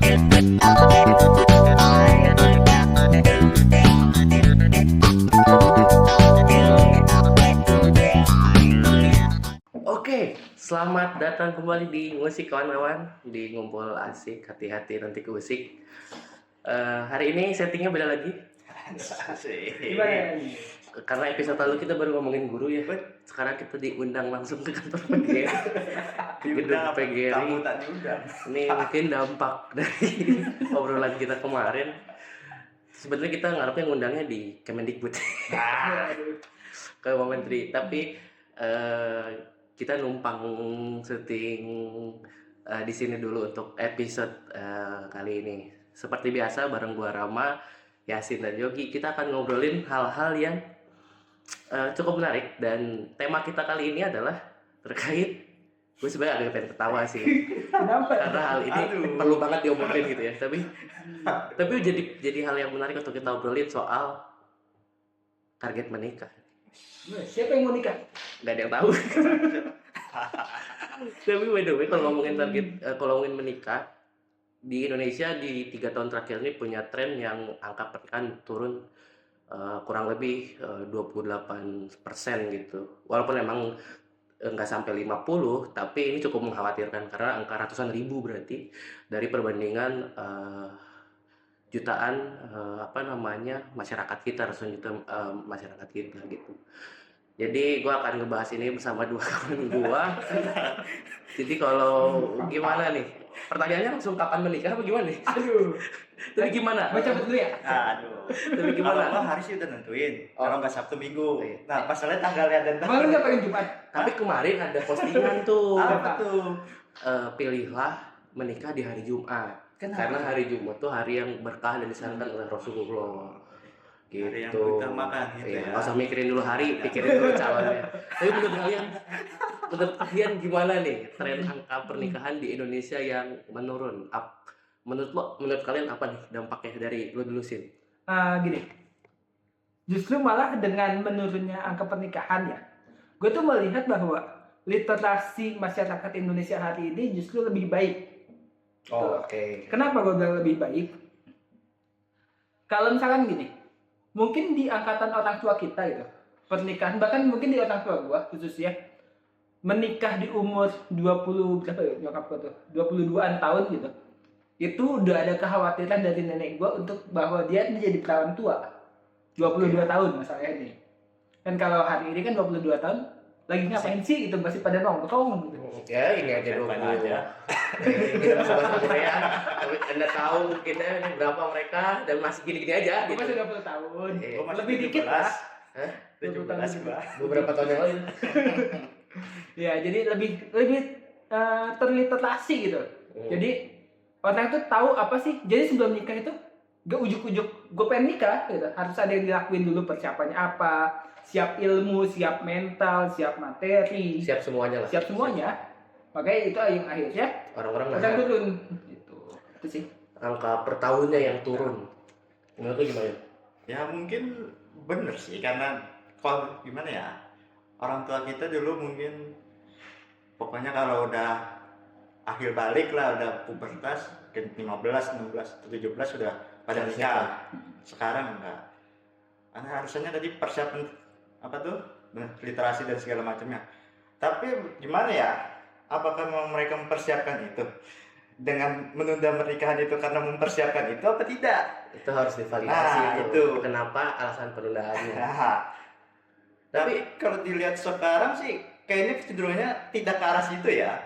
Oke, selamat datang kembali di Musik Kawan-kawan, di Ngumpul Asik, hati-hati nanti ke musik. Hari ini settingnya beda lagi. Gimana nih? Karena episode lalu kita baru ngomongin guru ya. Sekarang kita diundang langsung ke kantor PGRI. Di gedung PGRI. Kamu tak diundang. Ini mungkin dampak dari obrolan kita kemarin. Sebenarnya kita ngarepnya ngundangnya di Kemendikbud. Ke Pak Menteri, tapi kita numpang syuting di sini dulu untuk episode kali ini. Seperti biasa bareng gua Rama, Yasin dan Yogi, kita akan ngobrolin hal-hal yang cukup menarik, dan tema kita kali ini adalah terkait, gue sebenarnya agak pengen ketawa sih. Kenapa? Karena hal ini perlu banget diomongin gitu ya. Tapi jadi hal yang menarik untuk kita obrolin soal target menikah. Siapa yang mau nikah? Gak ada yang tahu. Tapi by the way, kalau ngomongin target, kalau ngomongin menikah di Indonesia di 3 tahun terakhir ini punya tren yang angka pernikahan turun kurang lebih 28% gitu. Walaupun emang nggak sampai 50, tapi ini cukup mengkhawatirkan karena angka ratusan ribu berarti dari perbandingan jutaan masyarakat kita, ratusan juta masyarakat kita gitu. Jadi gue akan ngebahas ini bersama 2 kawan gue. Jadi kalau gimana nih? Pertanyaannya langsung kapan menikah apa gimana nih? Aduh. Tapi gimana? Baca dulu ya. Aduh. Tapi gimana? Kalau hari sih udah nentuin. Oh. Kalau nggak Sabtu Minggu. Iya. Nah, masalahnya tanggalnya dan Emang lu nggak pengen Jumat? Tapi kemarin ada postingan tuh. apa tuh? Pilihlah menikah di hari Jumat. Kenapa? Karena hari Jumat tuh hari yang berkah dan disarankan oleh Rasulullah. Gitu. Hari yang diutamakan gitu Iya, ya. nggak usah mikirin dulu hari, pikirin dulu calonnya. Tapi menurut kalian gimana nih tren angka pernikahan di Indonesia yang menurun? Menurut kalian apa nih dampaknya dari lu dulu Sin? Gini. Justru malah dengan menurunnya angka pernikahan ya, gue tuh melihat bahwa literasi masyarakat Indonesia hari ini justru lebih baik. Oke. Kenapa gue bilang lebih baik? Kalau misalkan gini, mungkin di angkatan orang tua kita gitu, pernikahan, bahkan mungkin di orang tua gue khususnya, menikah di umur 20 berapa ya, nyokap gue tuh 22-an tahun gitu, itu udah ada kekhawatiran dari nenek gue untuk bahwa dia jadi perawan tua 22 tahun masalahnya nih. Dan kalau hari ini kan 22 tahun lagi ngapain sih gitu, masih pada nongkrong gitu. Ya ini aja dulu aja. Kita masuk bahasa Korea. Tapi Anda tahu mungkin ini berapa mereka dan masih gini-gini aja Gue gitu. masih 20 tahun, Iya. lebih dikit lah. Hah? 17 gua. Beberapa tahun yang lalu. Ya jadi lebih terliterasi gitu. Jadi orang tuh tahu apa sih. Jadi sebelum nikah itu gak ujuk-ujuk gue pengen nikah gitu. Harus ada yang dilakuin dulu, persiapannya apa, siap ilmu, siap mental, siap materi, Siap semuanya lah. siap semuanya. Makanya itu yang akhirnya Orang-orang orang nggak turun gitu. Itu sih. angka per tahunnya yang turun. Menurut lu gimana? Ya mungkin bener sih, karena kalau gimana ya, orang tua kita dulu mungkin pokoknya kalau udah akhir balik lah, udah pubertas, mungkin 15, 16, 17 sudah pada nikah. Sekarang enggak. Karena harusnya tadi persiapan apa tuh, literasi dan segala macamnya. Tapi gimana ya, apakah memang mereka mempersiapkan itu dengan menunda pernikahan itu karena mempersiapkan itu apa tidak? Itu harus divalidasi Nah, itu. Kenapa alasan penundaannya? Nah, tapi kalau dilihat sekarang sih kayaknya kecenderungannya tidak ke arah situ ya.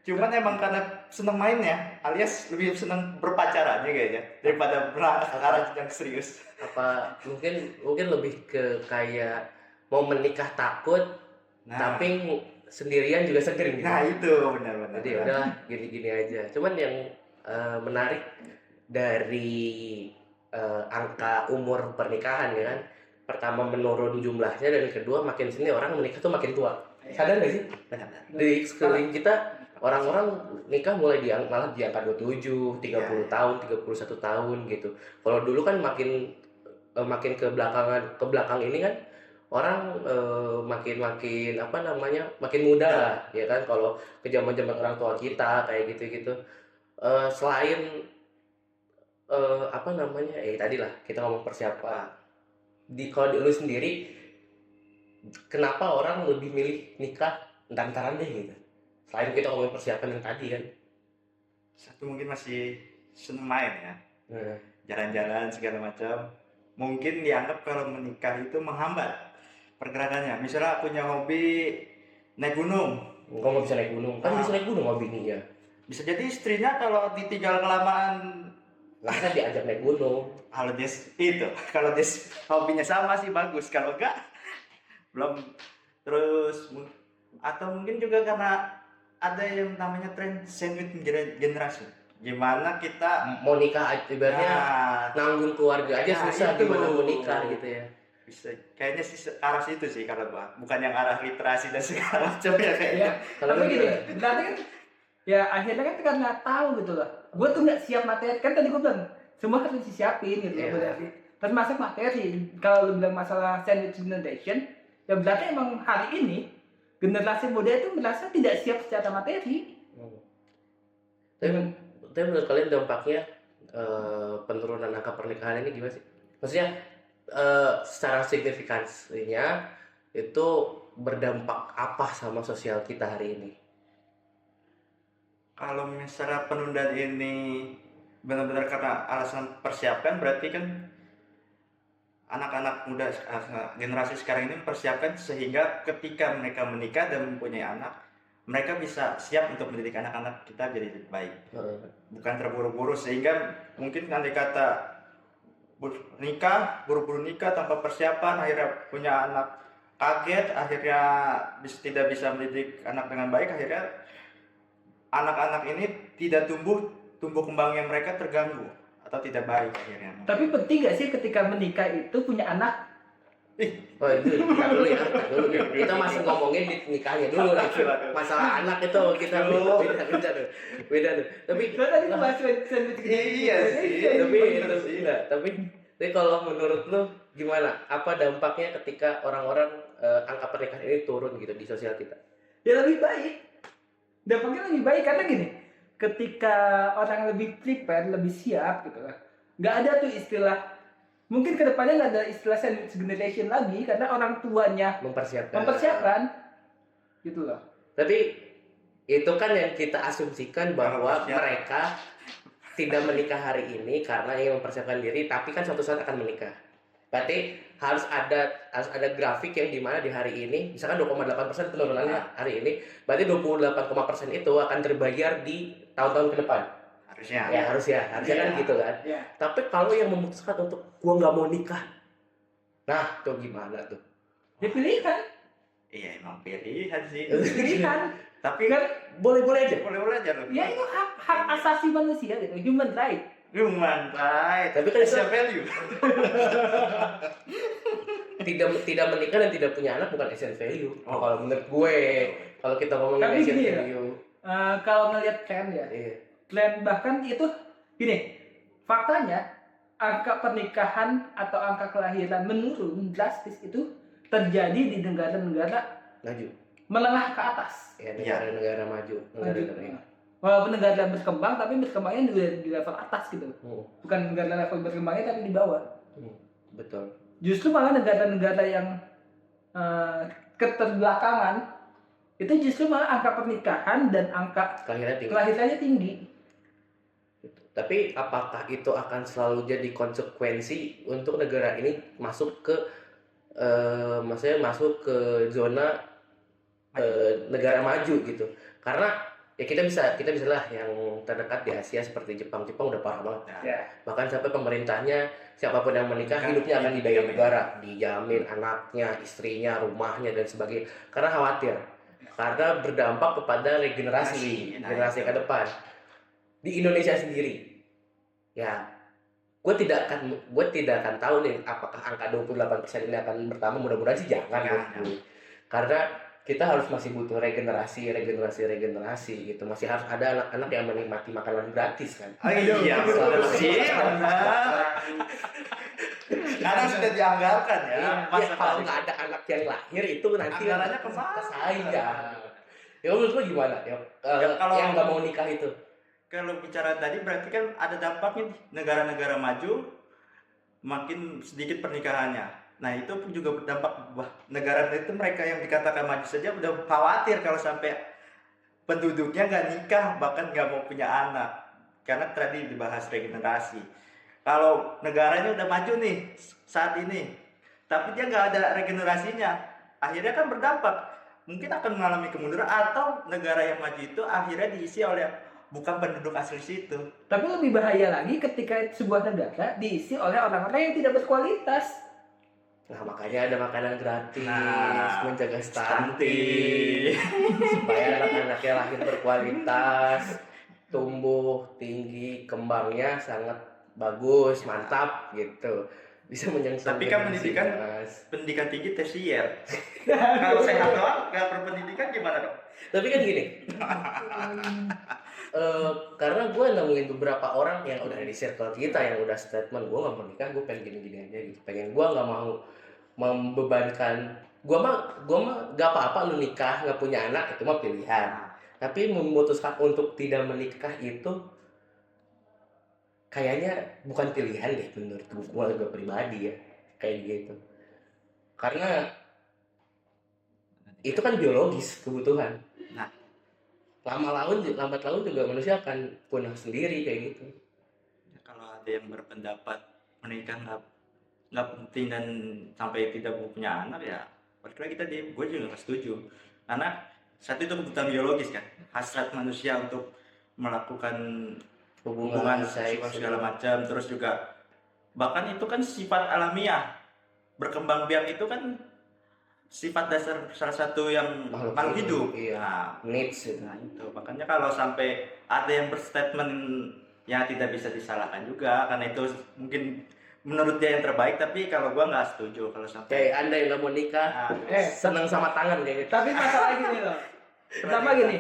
Cuman emang karena senang mainnya, alias lebih senang berpacarannya kayaknya daripada berangkat ke arah yang serius. Apa mungkin lebih ke kayak mau menikah takut, tapi sendirian juga seger gitu. Nah itu benar-benar. Jadi udah gini-gini aja. Cuman yang menarik dari angka umur pernikahan ya kan, pertama menurun jumlahnya, dan kedua makin sini orang menikah tuh makin tua. Sadar nggak sih? Benar. Di sekeliling kita orang-orang nikah mulai malah di angka 27, 30 tahun, 31 tahun gitu. Kalau dulu kan makin ke belakang ini kan orang makin makin muda lah ya kan, kalau ke zaman orang tua kita kayak gitu. Selain apa namanya? Tadi lah kita ngomong persiapan. Kalau di lu sendiri, kenapa orang lebih milih nikah entar-entaran deh gitu? Selain kita ngomongin persiapan yang tadi kan. Satu mungkin masih seneng main ya, Nah, jalan-jalan segala macam. Mungkin dianggap kalau menikah itu menghambat pergerakannya. Misalnya punya hobi naik gunung, kok nggak bisa naik gunung? Kan bisa naik gunung hobinya. bisa jadi istrinya kalau ditinggal kelamaan, Nggak bisa diajak naik gunung. kalau dia itu kalau dia hobinya sama sih bagus, kalau enggak belum. Terus atau mungkin juga karena ada yang namanya tren sandwich generasi, gimana kita Mau nikah ibaratnya nanggung keluarga aja nah, susah, itu. gimana mau nikah gitu ya. Bisa kayaknya sih arah situ sih kalau gua, bukan yang arah literasi dan segala macam ya kayaknya. Ya, Kalau tapi lu gini, gimana? berarti kan ya akhirnya kan karena tahu gitu loh. Gue tuh nggak siap materi, kan tadi gue bilang semua harus disiapin gitu Iya. loh berarti. Termasuk materi. Kalau lu bilang masalah sandwich generation, ya berarti emang hari ini generasi muda itu merasa tidak siap secara materi. Tapi menurut kalian dampaknya penurunan angka pernikahan ini gimana sih? Maksudnya secara signifikansinya itu berdampak apa sama sosial kita hari ini? Kalau misalnya penundaan ini benar-benar karena alasan persiapan, berarti kan anak-anak muda generasi sekarang ini mempersiapkan sehingga ketika mereka menikah dan mempunyai anak, mereka bisa siap untuk mendidik anak-anak kita jadi lebih baik, bukan terburu-buru. Sehingga mungkin nanti kata nikah, buru-buru nikah tanpa persiapan, akhirnya punya anak kaget, akhirnya tidak bisa mendidik anak dengan baik, akhirnya anak-anak ini tidak tumbuh kembangnya, mereka terganggu atau tidak baik akhirnya. Tapi penting gak sih ketika menikah itu punya anak? Oh itu ntar dulu ya, ntar dulu. Kita masih ngomongin di nikahnya dulu nih. Masalah anak itu kita beda tuh. Tapi Kan tadi bahas sandwich Iya sih. tapi kalau menurut lu gimana? Apa dampaknya ketika orang-orang angka pernikahan ini turun gitu di sosial kita? Ya lebih baik. Dampaknya lebih baik karena gini, ketika orang lebih prepare, lebih siap gitu lah. Nggak ada tuh istilah, mungkin kedepannya nggak ada istilah sandwich generation lagi karena orang tuanya mempersiapkan gitu loh. Tapi itu kan yang kita asumsikan bahwa mereka tidak menikah hari ini karena ingin mempersiapkan diri, tapi kan suatu saat akan menikah. Berarti harus ada grafik yang dimana di hari ini, misalkan 2,8% penurunannya hari ini, berarti 28% itu akan terbayar di tahun-tahun ke depan. Harusnya kan gitu kan. Ya. Tapi kalau yang memutuskan untuk gua nggak mau nikah, nah tuh gimana tuh? Ya pilihan, Iya emang pilihan sih. pilihan. Tapi Kan Boleh-boleh aja. boleh-boleh aja loh. ya itu hak asasi manusia gitu, human right. Human right. Tapi kan itu Asian value. tidak menikah dan tidak punya anak bukan essential value. Oh. Kalau menurut gue, kalau kita ngomongin Tapi essential gini ya, value, kalau ngelihat tren ya, iya. tren bahkan itu gini, faktanya angka pernikahan atau angka kelahiran menurun drastis itu terjadi di negara-negara Maju. menengah ke atas. Ya negara-negara maju, negara-negara ini. Walaupun negara berkembang tapi berkembangnya di level atas gitu. Bukan negara level berkembangnya tapi di bawah. Betul. Justru malah negara-negara yang keterbelakangan itu justru malah angka pernikahan dan angka kelahirannya tinggi. Tapi apakah itu akan selalu jadi konsekuensi untuk negara ini masuk ke maksudnya masuk ke zona negara maju gitu? Karena ya kita bisa lah yang terdekat di Asia seperti Jepang udah parah banget. Ya. Bahkan sampai pemerintahnya siapapun yang menikah hidupnya akan dibiayai negara, dijamin anaknya, istrinya, rumahnya dan sebagainya. Karena khawatir, karena berdampak kepada regenerasi generasi ke depan. Di Indonesia sendiri, ya, gue tidak akan tahu nih apakah angka 28% ini akan bertambah. Mudah-mudahan sih jangan. Karena kita harus masih butuh regenerasi gitu. Masih harus ada anak-anak yang menikmati makanan gratis kan. Iya, sih. Karena sudah dianggarkan ya. Kalau nggak ada anak yang lahir itu nanti anggarannya kemana? Ke saya. Ya menurut lo gimana? Kalau yang nggak mau nikah itu? kalau bicara tadi berarti kan ada dampaknya negara-negara maju makin sedikit pernikahannya. Nah itu pun juga berdampak negara itu mereka yang dikatakan maju saja udah khawatir kalau sampai penduduknya nggak nikah bahkan nggak mau punya anak karena tadi dibahas regenerasi. Kalau negaranya udah maju nih saat ini, tapi dia nggak ada regenerasinya, akhirnya kan berdampak mungkin akan mengalami kemunduran atau negara yang maju itu akhirnya diisi oleh bukan penduduk asli situ. Tapi lebih bahaya lagi ketika sebuah negara diisi oleh orang-orang yang tidak berkualitas. Nah makanya ada makanan gratis, Nah, menjaga stunting, supaya anak-anaknya lahir berkualitas, tumbuh tinggi, kembangnya sangat bagus, mantap gitu, bisa menyongsong Tapi kan generasi pendidikan emas. pendidikan tinggi tersier. Kalau sehat doang nggak berpendidikan gimana dong? Tapi kan gini, karena gue nemuin beberapa orang yang udah di circle kita yang udah statement gue nggak mau nikah, gue pengen gini-gini aja gitu, pengen gue nggak mau membebankan, gue mah gak apa-apa lu nikah nggak punya anak, itu mah pilihan. Tapi memutuskan untuk tidak menikah itu kayaknya bukan pilihan deh menurut gue pribadi ya, kayak gitu. Karena itu kan biologis kebutuhan. Nah. Lambat laun juga manusia akan punah sendiri kayak gitu. Ya, kalau ada yang berpendapat menikah nggak penting dan sampai tidak punya anak ya, balik kita gue juga nggak setuju. Karena satu itu kebutuhan biologis kan, hasrat manusia untuk melakukan hubungan seksual segala macam, terus juga bahkan itu kan sifat alamiah, berkembang biak itu kan sifat dasar salah satu yang makhluk hidup. Iya. Needs itu. Nah itu makanya kalau sampai ada yang berstatement yang tidak bisa disalahkan juga karena itu mungkin menurut dia yang terbaik, tapi kalau gua nggak setuju kalau sampai Kayak anda yang nggak mau nikah, senang sama tangan kayak gitu. Tapi masalah gini loh. Pertama gini,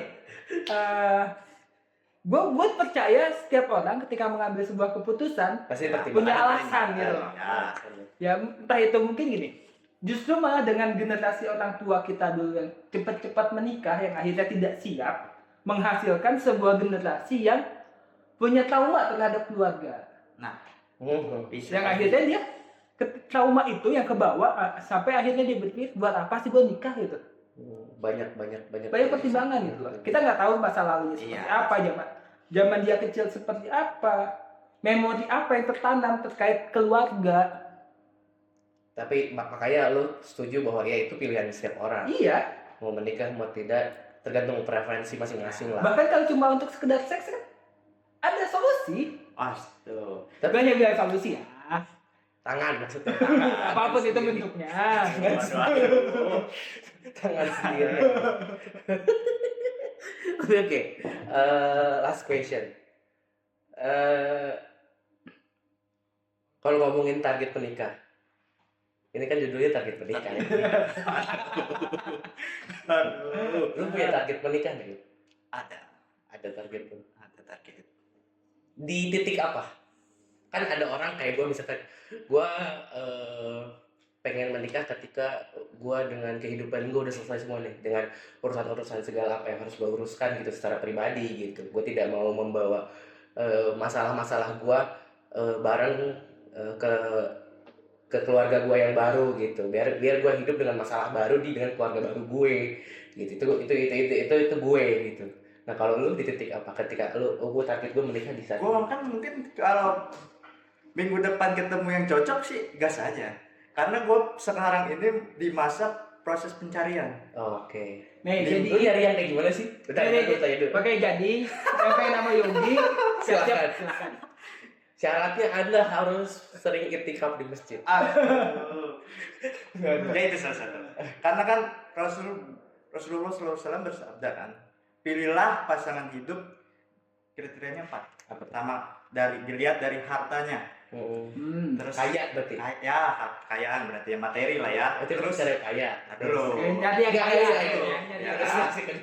gue percaya setiap orang ketika mengambil sebuah keputusan Pasti punya alasan gitu. Ya. Ya entah itu mungkin gini. Justru malah dengan generasi orang tua kita dulu yang cepat-cepat menikah yang akhirnya tidak siap menghasilkan sebuah generasi yang punya trauma terhadap keluarga. Nah, Yang akhirnya dia trauma itu yang kebawa sampai akhirnya dia berpikir buat apa sih gue nikah gitu. Banyak Pertimbangan gitu loh. Kita nggak tahu masa lalunya seperti apa, zaman dia kecil seperti apa, memori apa yang tertanam terkait keluarga. Tapi makanya lu setuju bahwa ya itu pilihan setiap orang. Iya. Mau menikah mau tidak tergantung preferensi masing-masing lah. Bahkan kalau cuma untuk sekedar seks kan ada solusi. Aduh. Tapi hanya bilang solusi ya. Tangan maksudnya. Apapun itu bentuknya. Tangan sendiri. Oke. Last question. Kalau ngomongin target menikah, ini kan judulnya target menikah ya. Lu punya target menikah nih? Ada target tuh. Ada target. Di titik apa? Kan ada orang kayak gue misalkan, gue pengen menikah ketika gue dengan kehidupan gue udah selesai semua nih, dengan urusan-urusan segala apa yang harus gue uruskan gitu secara pribadi gitu. Gue tidak mau membawa masalah-masalah gue bareng ke keluarga gue yang baru gitu. Biar gue hidup dengan masalah baru dengan keluarga baru gue gitu. Itu gue gitu. Nah kalau lu di titik apa ketika gue target gue menikah di saat Gue kan mungkin kalau minggu depan ketemu yang cocok sih gas aja, karena gue sekarang ini di masa proses pencarian. Oke. Nih, Lu jadi nyari yang kayak gimana sih? Bentar, gue tanya dulu. Oke, jadi yang pengen nama Yogi Silakan. silakan. Syaratnya Anda harus sering iktikaf di masjid. Ya itu salah satu. Karena kan Rasulullah SAW bersabda kan, pilihlah pasangan hidup kriterianya 4. Pertama dilihat dari hartanya. Terus Kaya berarti. Ya kekayaan berarti ya, materi lah ya. Terus cara kaya. Dulu. Jadi yang kaya itu. Ya.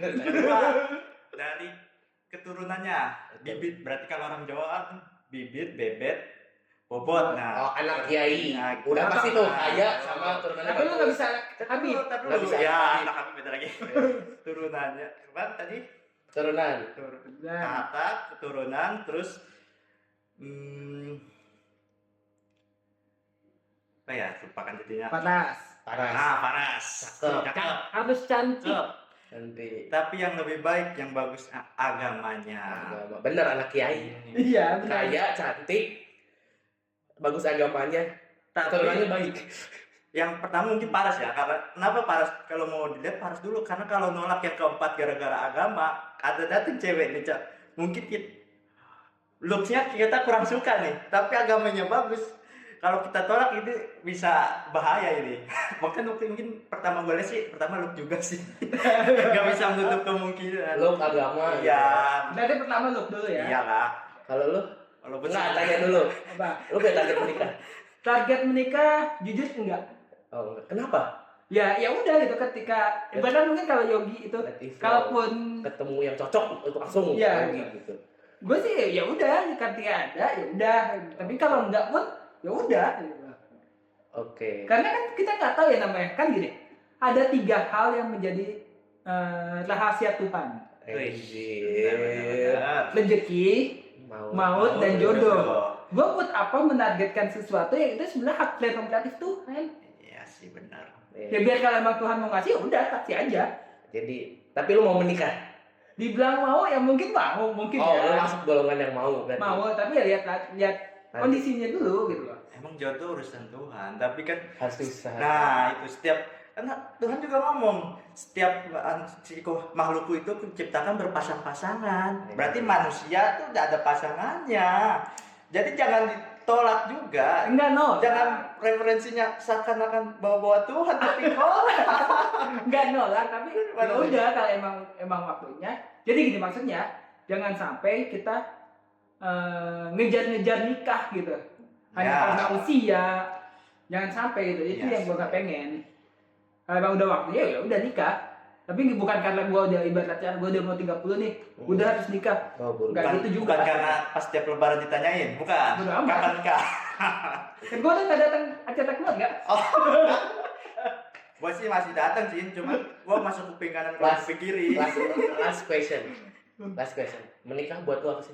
Kedua, dari keturunannya. Bibit berarti kalau orang Jawa kan bibit, bebet, bobot. Nah, anak kiai. Nah, Udah pasti tuh kaya sama turunannya. Tapi lu nggak bisa Habib. Tapi Nggak bisa. ya anak Habib beda lagi. Turunannya. Apa tadi? Turunan. Tahta, keturunan, terus hmm, apa ya? Lupakan jadinya. panas, Paras. Paras. Cakep. Cakep. harus cantik. Cakep. Nanti Tapi yang lebih baik, yang bagus agamanya. agama. Bener anak kiai. Iya, benar. Kaya, cantik, bagus agamanya, Tapi turunannya baik. yang pertama mungkin paras ya. Karena kenapa paras? Kalau mau dilihat paras dulu. Karena kalau nolak yang keempat gara-gara agama, ada datang cewek nih, Cak. Mungkin looks-nya kita kurang suka nih, tapi agamanya bagus. Kalau kita tolak ini bisa bahaya ini. Mungkin pertama gue lihat sih, pertama look juga sih. Gak bisa menutup kemungkinan. Lu agama. Iya. Berarti pertama look dulu ya. Iya lah. Kalau lu Kalau enggak, tanya dulu. Apa? Lu punya target menikah? Target menikah jujur enggak. Oh, enggak. Kenapa? Ya udah gitu ketika ibaratnya mungkin kalau Yogi itu Let it flow. kalaupun Ketemu yang cocok untuk langsung Iya. gitu. gue sih ya udah ketika ada ya udah, tapi kalau enggak pun ya udah gitu. Oke. Karena kan kita nggak tahu ya namanya kan gini, ada 3 hal yang menjadi rahasia Tuhan: Anjir. rezeki, maut, dan jodoh. Gue buat apa menargetkan sesuatu yang itu sebenarnya hak prerogatif Tuhan. Iya sih benar. Ya biar kalau emang Tuhan mau ngasih ya udah kasih aja. Jadi, tapi lu mau menikah? Dibilang mau ya mungkin mau, mungkin Oh, lu ya masuk golongan yang mau berarti. mau, tapi ya lihat kondisinya dulu gitu loh. Emang jodoh urusan Tuhan, tapi kan Harus usaha. nah itu setiap karena Tuhan juga ngomong setiap makhlukku itu diciptakan berpasang-pasangan. Berarti manusia tuh udah ada pasangannya. Jadi jangan ditolak juga. Enggak Jangan referensinya seakan-akan bawa-bawa Tuhan tapi nolak. enggak nolak, tapi ya Mana udah kalau emang waktunya. Jadi gini maksudnya, jangan sampai kita ngejar-ngejar nikah gitu hanya Ya. karena usia. Jangan sampai gitu, itu Ya, yang gue gak pengen. Kalau emang udah waktunya ya udah nikah, tapi bukan karena gue udah ibaratnya gue udah mau 30 nih udah harus nikah. Oh, buru. Enggak gitu juga. Bukan karena pas setiap lebaran ditanyain, bukan. Bodo amat. Kapan nikah? Kan gue udah gak datang acara keluarga. Gua sih masih datang sih, cuma gua masuk kuping kanan Last- kuping kiri. Last question. Menikah buat lu apa sih?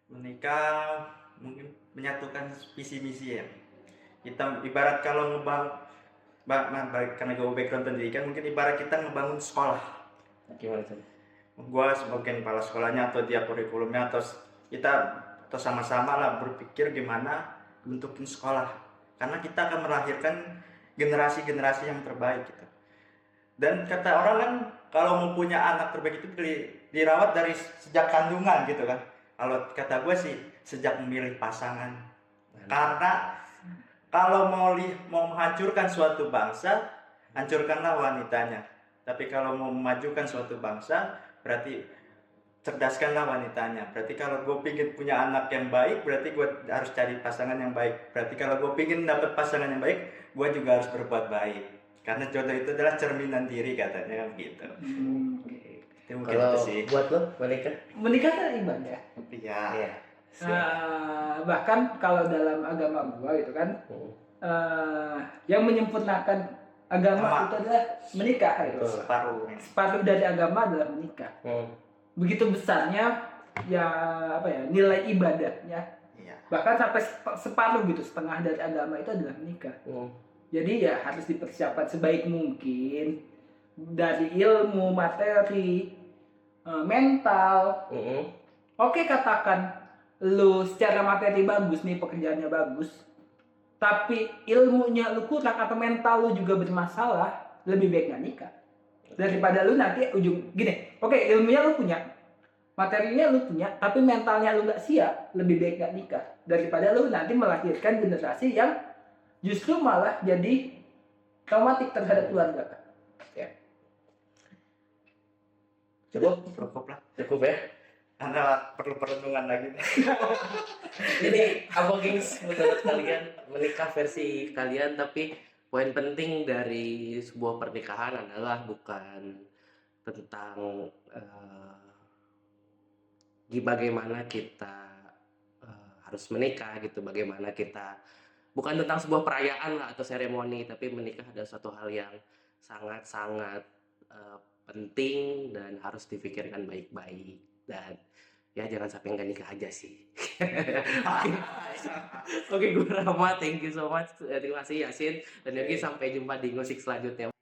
Menikah mungkin menyatukan visi misi ya. Kita ibarat kalau karena gue background pendidikan, mungkin ibarat kita ngebangun sekolah. Gimana tuh? Gua sebagai kepala sekolahnya atau dia kurikulumnya atau sama-sama lah berpikir gimana bentukin sekolah. Karena kita akan melahirkan generasi-generasi yang terbaik gitu. Dan kata orang kan kalau mau punya anak terbaik itu dirawat dari sejak kandungan gitu kan. Kalau kata gue sih sejak memilih pasangan. Karena kalau mau menghancurkan suatu bangsa, hancurkanlah wanitanya. Tapi kalau mau memajukan suatu bangsa, berarti cerdaskanlah wanitanya. Berarti kalau gue pingin punya anak yang baik, berarti gue harus cari pasangan yang baik. Berarti kalau gue pingin dapat pasangan yang baik, gue juga harus berbuat baik. Karena jodoh itu adalah cerminan diri katanya kan gitu. Itu mungkin Kalau itu sih. buat lu menikah? Menikah kan ibadah. Iya. Iya. Bahkan kalau dalam agama gua gitu kan, yang menyempurnakan agama itu adalah menikah gitu. Separuh. Separuh dari agama adalah menikah. Begitu besarnya ya nilai ibadahnya. Iya. Bahkan sampai separuh gitu, setengah dari agama itu adalah menikah. Jadi ya harus dipersiapkan sebaik mungkin dari ilmu, materi, mental. Oke, katakan lu secara materi bagus nih, pekerjaannya bagus, tapi ilmunya lu kurang atau mental lu juga bermasalah, lebih baik gak nikah daripada lu nanti ujung gini. Oke, ilmunya lu punya, materinya lu punya, tapi mentalnya lu gak siap, lebih baik gak nikah daripada lu nanti melahirkan generasi yang justru malah jadi traumatik terhadap keluarga. Cukup lah. Cukup ya. Anda perlu perenungan lagi. Jadi apa gengs menurut kalian menikah versi kalian, tapi poin penting dari sebuah pernikahan adalah bukan tentang bagaimana kita harus menikah gitu, bagaimana kita bukan tentang sebuah perayaan lah atau seremoni, tapi menikah adalah suatu hal yang sangat-sangat penting dan harus dipikirkan baik-baik, dan ya jangan sampai nggak nikah aja sih. Oke, gue Rama, thank you so much. Terima kasih Yasin dan Yogi, sampai jumpa di ngosik selanjutnya.